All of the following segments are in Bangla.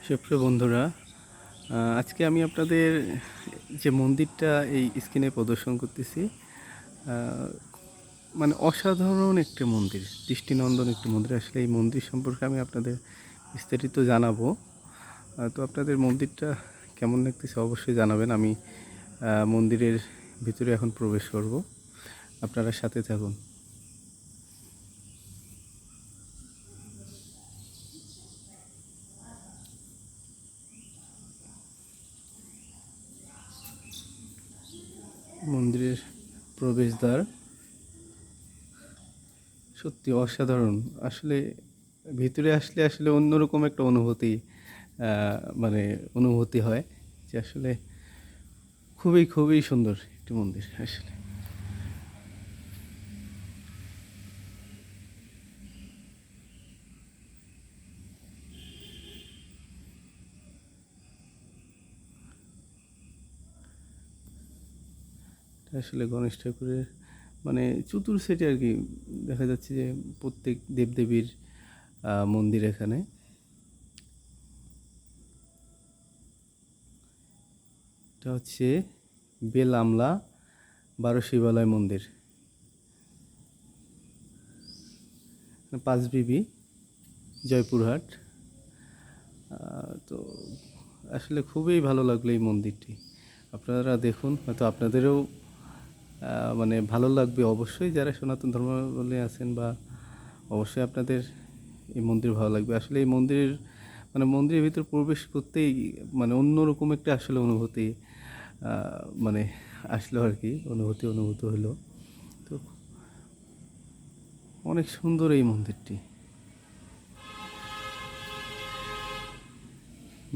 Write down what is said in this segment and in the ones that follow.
সুপ্রিয় বন্ধুরা, আজকে আমি আপনাদের যে মন্দিরটা এই স্ক্রিনে প্রদর্শন করতেছি, মানে অসাধারণ একটি মন্দির, দৃষ্টিনন্দন একটি মন্দির। আসলে এই মন্দির সম্পর্কে আমি আপনাদের বিস্তারিত জানাবো। তো আপনাদের মন্দিরটা কেমন লাগতেছে অবশ্যই জানাবেন। আমি মন্দিরের ভিতরে এখন প্রবেশ করব, আপনারা সাথে থাকুন। মন্দিরের প্রবেশদ্বার সত্যি অসাধারণ। আসলে ভিতরে আসলে আসলে অন্যরকম একটা অনুভূতি, মানে অনুভূতি হয় যে আসলে খুবই খুবই সুন্দর একটি মন্দির। আসলে আসলে গণেশ ঠাকুরের মানে চতুর সেটে আর কি দেখা যাচ্ছে যে প্রত্যেক দেবদেবীর মন্দির এখানে। এটা হচ্ছে বেল আমলা 12 শিবালয় মন্দির, পাঁচবিবি, জয়পুরহাট। তো আসলে খুবই ভালো লাগলো এই মন্দিরটি। আপনারা দেখুন, হয়তো আপনাদেরও মানে ভালো লাগবে অবশ্যই। যারা সনাতন ধর্মাবলম্বী আছেন বা অবশ্যই আপনাদের এই মন্দির ভালো লাগবে। আসলে এই মন্দিরের মানে মন্দিরের ভিতর প্রবেশ করতেই মানে অন্যরকম একটা আসলে অনুভূতি মানে আসলো আর কি, অনুভূত হলো। তো অনেক সুন্দর এই মন্দিরটি,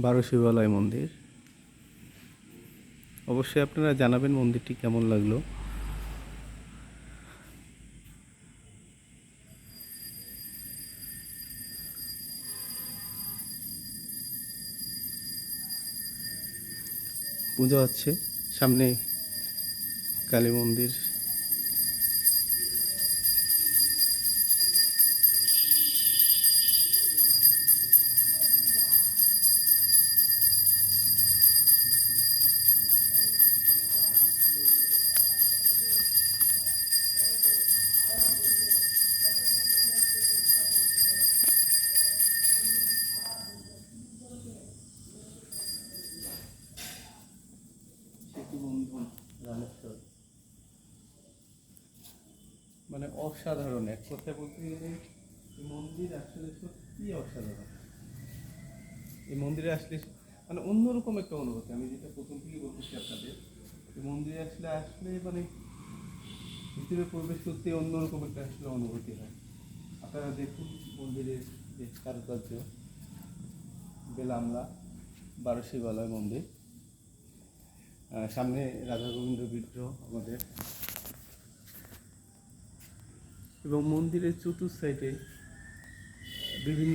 12 শিবালয় মন্দির। অবশ্যই আপনারা জানাবেন মন্দিরটি কেমন লাগলো। পূজা হচ্ছে সামনে, কালী মন্দির। মানে অসাধারণ, এক কথায় বলতে গেলে এই মন্দির আসলে সত্যি অসাধারণ। এই মন্দিরে আসলে মানে অন্যরকম একটা অনুভূতি, আমি যেটা প্রথম থেকে বলতেছি আপনাদের। এই মন্দিরে আসলে আসলে মানে ভিতরে প্রবেশ করতে অন্যরকম একটা আসলে অনুভূতি হয়। আপনারা দেখুন মন্দিরের যে কারুকার্য, বেলামলা 12 শিবালয় মন্দির, সামনে রাধা গোবিন্দ বিগ্রহ আমাদের, এবং মন্দিরের চতুর্থ সাইডে বিভিন্ন